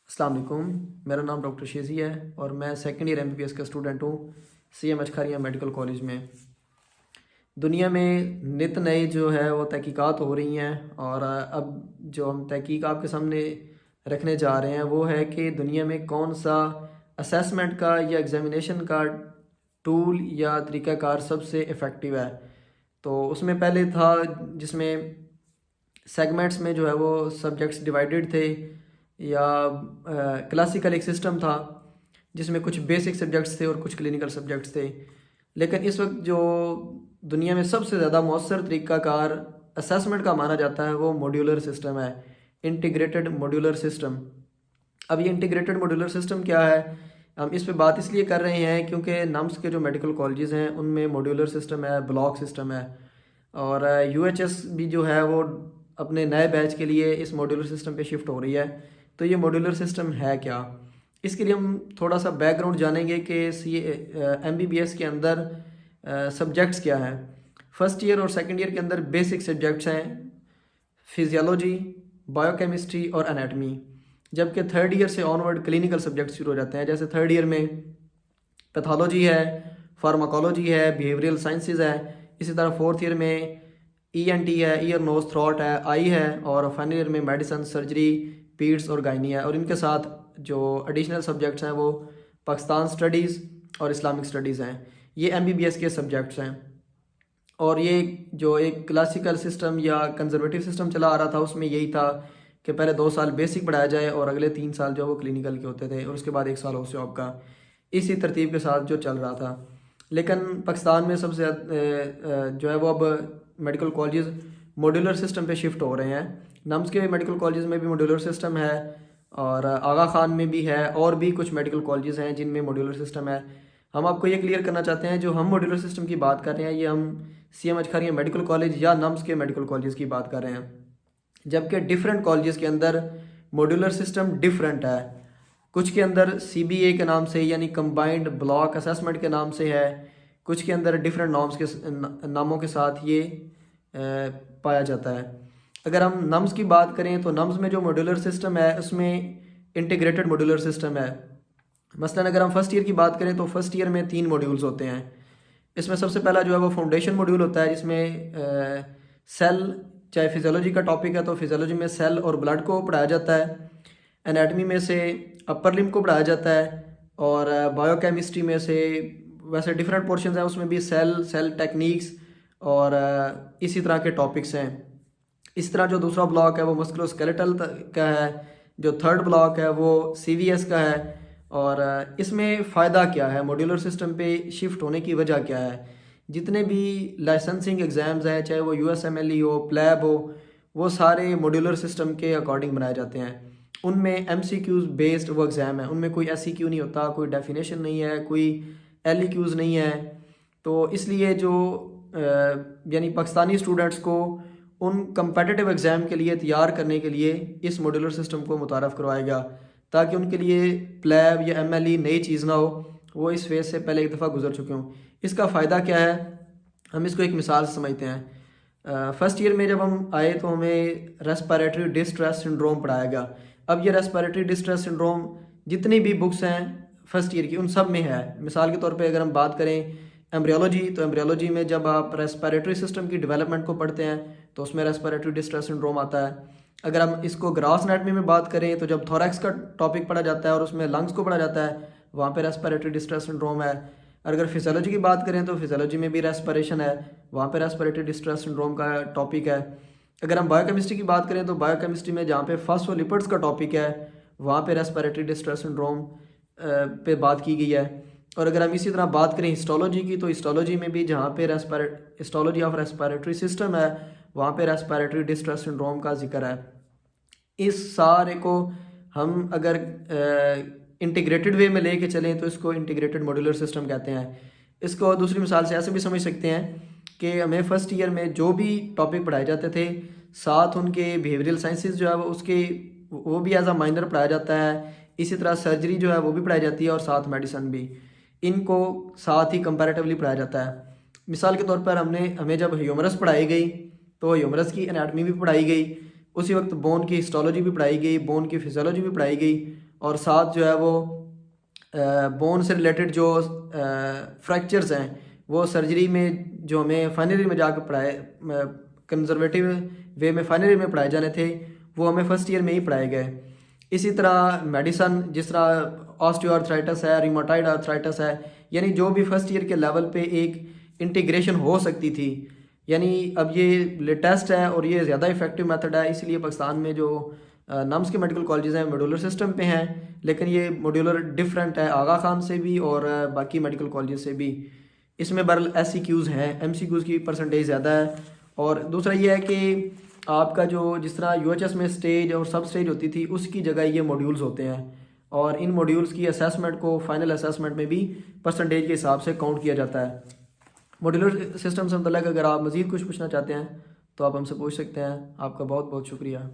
अस्सलाम वालेकुम। मेरा नाम डॉक्टर शेज़ी है और मैं सेकंड ईयर एमबीबीएस का स्टूडेंट हूँ सीएम अचखरिया मेडिकल कॉलेज में। दुनिया में नित नई जो है वो तहकीकात हो रही हैं और अब जो हम तहकीक आपके सामने रखने जा रहे हैं वो है कि दुनिया में कौन सा असेसमेंट का या एग्ज़ामिनेशन का टूल या तरीक़ाकार सबसे इफ़ेक्टिव है। तो उसमें पहले था जिसमें सेगमेंट्स में जो है वो सब्जेक्ट्स डिवाइडेड थे या क्लासिकल एक सिस्टम था जिसमें कुछ बेसिक सब्जेक्ट्स थे और कुछ क्लिनिकल सब्जेक्ट्स थे। लेकिन इस वक्त जो दुनिया में सबसे ज़्यादा मौसर तरीक़ाकार असेसमेंट का माना जाता है वो मॉड्यूलर सिस्टम है, इंटीग्रेटेड मॉड्यूलर सिस्टम। अब ये इंटीग्रेटेड मॉड्यूलर सिस्टम क्या है, हम इस पे बात इसलिए कर रहे हैं क्योंकि नम्स के जो मेडिकल कॉलेजेस हैं उनमें मॉड्यूलर सिस्टम है, ब्लॉक सिस्टम है और यूएचएस भी जो है वो अपने नए बैच के लिए इस मॉड्यूलर सिस्टम पे शिफ्ट हो रही है। तो ये मॉड्यूलर सिस्टम है क्या, इसके लिए हम थोड़ा सा बैकग्राउंड जानेंगे कि एमबीबीएस के अंदर सब्जेक्ट्स क्या हैं। फर्स्ट ईयर और सेकंड ईयर के अंदर बेसिक सब्जेक्ट्स हैं फिजियोलॉजी, बायोकेमिस्ट्री और एनाटमी, जबकि थर्ड ईयर से ऑनवर्ड क्लिनिकल सब्जेक्ट शुरू हो जाते हैं। जैसे थर्ड ईयर में पैथोलॉजी है, फार्माकोलॉजी है, बिहेवियरल साइंसेज है। इसी तरह फोर्थ ईयर में ईएनटी है, ईयर नोज थ्रॉट है, आई है और फाइनल ईयर में मेडिसिन, सर्जरी, पीड्स और गायनी है। और इनके साथ जो एडिशनल सब्जेक्ट्स हैं वो पाकिस्तान स्टडीज़ और इस्लामिक स्टडीज़ हैं। ये एमबीबीएस के सब्जेक्ट्स हैं। और ये जो एक क्लासिकल सिस्टम या कंजर्वेटिव सिस्टम चला आ रहा था उसमें यही था कि पहले 2 साल बेसिक पढ़ाया जाए और अगले 3 साल जो वो क्लिनिकल के होते थे और उसके बाद 1 साल हो जॉब का, इसी तरतीब के साथ जो चल रहा था। लेकिन पाकिस्तान में सबसे जो है वो अब मेडिकल कॉलेजेस मॉड्यूलर सिस्टम पे शिफ्ट हो रहे हैं। नम्स के मेडिकल कॉलेजेस में भी मॉड्यूलर सिस्टम है और आगा खान में भी है और भी कुछ मेडिकल कॉलेजेस हैं जिनमें मॉड्यूलर सिस्टम है। हम आपको ये क्लियर करना चाहते हैं जो हम मॉड्यूलर सिस्टम की बात कर रहे हैं ये हम सीएम अचखरिया मेडिकल कॉलेज या नम्स के मेडिकल कॉलेज की बात कर रहे हैं, जबकि डिफरेंट कॉलेजेस के अंदर मॉड्यूलर सिस्टम डिफरेंट है। कुछ के अंदर सीबीए के नाम से यानी कंबाइंड ब्लॉक असेसमेंट के नाम से है, कुछ के अंदर डिफरेंट नामों के साथ ये पाया जाता है। अगर हम नम्स की बात करें तो नम्स में जो मॉड्यूलर सिस्टम है उसमें इंटीग्रेटेड मॉड्यूलर सिस्टम है। मसलन अगर हम फर्स्ट ईयर की बात करें तो फर्स्ट ईयर में 3 मॉड्यूल्स होते हैं। इसमें सबसे पहला जो है वो फाउंडेशन मॉड्यूल होता है जिसमें सेल, चाहे फिजियोलॉजी का टॉपिक है तो फिजियोलॉजी में सेल और ब्लड को पढ़ाया जाता है, एनाटमी में से अपर लिम्ब को पढ़ाया जाता है और बायोकेमिस्ट्री में से वैसे डिफरेंट पोर्शंस हैं उसमें भी सेल टेक्निक्स और इसी तरह के टॉपिक्स हैं। इस तरह जो दूसरा ब्लॉक है वो मस्कुलोस्केलेटल का है, जो थर्ड ब्लॉक है वो सीवीएस का है। और इसमें फ़ायदा क्या है, मॉड्यूलर सिस्टम पे शिफ्ट होने की वजह क्या है। जितने भी लाइसेंसिंग एग्ज़ाम्स हैं चाहे वो यूएसएमएलई हो, प्लैब हो, वो सारे मॉड्यूलर सिस्टम के अकॉर्डिंग बनाए जाते हैं। उनमें एमसीक्यूज़ बेस्ड वो एग्ज़ाम है, उनमें कोई एससीक्यू नहीं होता, कोई डेफिनेशन नहीं है, कोई एलईक्यूज़ नहीं है। तो इसलिए जो यानी पाकिस्तानी स्टूडेंट्स को उन कम्पिटिटिव एग्ज़ाम के लिए तैयार करने के लिए इस मॉड्यूलर सिस्टम को मुतारफ़ करवाएगा ताकि उनके लिए प्लैब या एमएलई नई चीज़ ना हो, वो इस फेज़ से पहले एक दफ़ा गुजर चुके हों। इसका फ़ायदा क्या है, हम इसको एक मिसाल से समझते हैं। फर्स्ट ईयर में जब हम आए तो हमें रेस्पिरेटरी डिस्ट्रेस सिंड्रोम पढ़ाया गया। अब ये रेस्पिरेटरी डिस्ट्रेस सिंड्रोम जितनी भी बुक्स हैं फर्स्ट ईयर की उन सब में है। मिसाल के तौर पे अगर हम बात करें एम्ब्रियोलॉजी, तो एम्ब्रियोलॉजी में जब आप रेस्पिरेटरी सिस्टम की डेवलपमेंट को पढ़ते हैं तो उसमें रेस्पिरेटरी डिस्ट्रेस सिंड्रोम आता है। अगर हम इसको ग्रॉस एनाटमी में बात करें तो जब थोरैक्स का टॉपिक पढ़ा जाता है और उसमें लंग्स को पढ़ा जाता है वहाँ पे रेस्पिरेटरी डिस्ट्रेस सिंड्रोम है। अगर फिजियोलॉजी की बात करें तो फिजियोलॉजी में भी रेस्पिरेशन है, वहाँ पे रेस्पिरेटरी डिस्ट्रेस सिंड्रोम का टॉपिक है। अगर हम बायोकेमिस्ट्री की बात करें तो बायोकेमिस्ट्री में जहाँ पे फॉस्फोलिपिड्स का टॉपिक है वहाँ पे रेस्पिरेटरी डिस्ट्रेस सिंड्रोम पे बात की गई है। और अगर हम इसी तरह बात करें हिस्टोलॉजी की तो हिस्टोलॉजी में भी जहाँ पे हिस्टोलॉजी ऑफ रेस्पिरेटरी सिस्टम है वहाँ पे रेस्पिरेटरी डिस्ट्रेस सिंड्रोम का जिक्र है। इस सारे को हम अगर इंटीग्रेटेड वे में लेके चलें तो इसको इंटीग्रेटेड मॉड्यूलर सिस्टम कहते हैं। इसको दूसरी मिसाल से ऐसे भी समझ सकते हैं कि हमें फर्स्ट ईयर में जो भी टॉपिक पढ़ाए जाते थे साथ उनके बिहेवियरल साइंसेज जो है वो भी एज अ माइनर पढ़ाया जाता है। इसी तरह सर्जरी जो है वो भी पढ़ाई जाती है और साथ मेडिसिन भी, इनको साथ ही कंपैरेटिवली पढ़ाया जाता है। मिसाल के तौर पर हमें जब ह्यूमरस पढ़ाई गई तो ह्यूमरस की एनाटमी भी पढ़ाई गई, उसी वक्त बोन की हिस्टोलॉजी भी पढ़ाई गई, बोन की फिजियोलॉजी भी पढ़ाई गई और साथ जो है वो बोन से रिलेटेड जो फ्रैक्चर्स हैं वो सर्जरी में जो हमें फाइनल में जाकर पढ़ाए, कंजर्वेटिव वे में फाइनल में पढ़ाए जाने थे, वो हमें फर्स्ट ईयर में ही पढ़ाए गए। इसी तरह मेडिसन, जिस तरह ऑस्टियोआर्थराइटिस है, रिमोटाइड आर्थराइटिस है, यानी जो भी फर्स्ट ईयर के लेवल पे एक इंटीग्रेशन हो सकती थी, यानी अब ये लेटेस्ट है और ये ज़्यादा इफेक्टिव मेथड है। इसलिए पाकिस्तान में जो नम्स के मेडिकल कॉलेजेस हैं मॉड्यूलर सिस्टम पे हैं, लेकिन ये मॉड्यूलर डिफरेंट है आगा खान से भी और बाकी मेडिकल कॉलेज से भी। इसमें बरल SCQs हैं, MCQs की परसेंटेज ज़्यादा है। और दूसरा ये है कि आपका जो जिस तरह UHS में स्टेज और सब स्टेज होती थी, उसकी जगह ये मॉड्यूल्स होते हैं और इन मॉड्यूल्स की असेसमेंट को फाइनल असेसमेंट में भी परसेंटेज के हिसाब से काउंट किया जाता है। मॉड्यूलर सिस्टम से मतलब अगर आप मज़ीद कुछ पूछना चाहते हैं तो आप हमसे पूछ सकते हैं। आपका बहुत बहुत शुक्रिया।